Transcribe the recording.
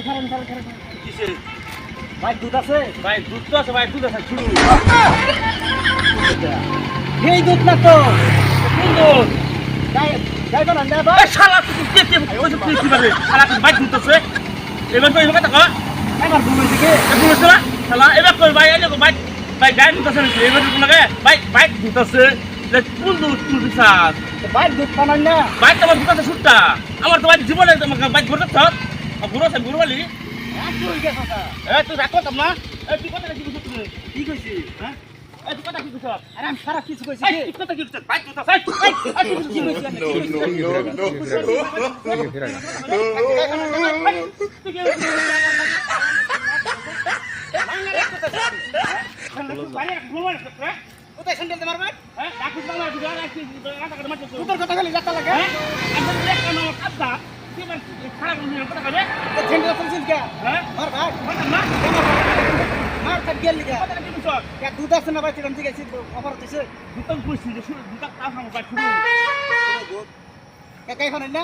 কিসে ভাই দুধ আছে? ভাই দুধ তো আছে ভাই দুধ আছে শুরু এই দুধ না তো কোন দুধ যাইবা না না ভাই এই শালা তুই কে ওই যে তুই কি বলে শালা তুই ভাই দুধ আছে এবার তো এবার টাকা আমার ঘুমের দিকে এখন শালা শালা এবার কই ভাই এই দেখো ভাই ভাই গায় দুধ আছে নাকি এবার দুধ লাগে ভাই ভাই দুধ আছে কোন দুধ তুই বিশাল ভাই দুধ পানাই না ভাই তোমার দুধ আছে সুট্টা আমার তো ভাই জীবনে তোমাকে ভাই ঘুরতে থাক ঘুরো সে ঘুরো বলি তুই গেছ তুই রাখো না তুই কথা কি বুঝছিস তুই কি কইছিস হ্যাঁ তুই কথা কি বুঝছিস আরে আমি সারা কিছু কইছি তুই কথা কি বুঝছিস ভাই দুধ আছে কি কইছিস কোথায় স্যান্ডেল দে মারবে তোর কথা খালি যাতা লাগে স্যান্ডেল ফেলছিস কে মার ভাই মার কাট গেল লিগা কে দুধ আছে না ভাই তুই ঠিক আছে অফার হচ্ছে কে কাই খান না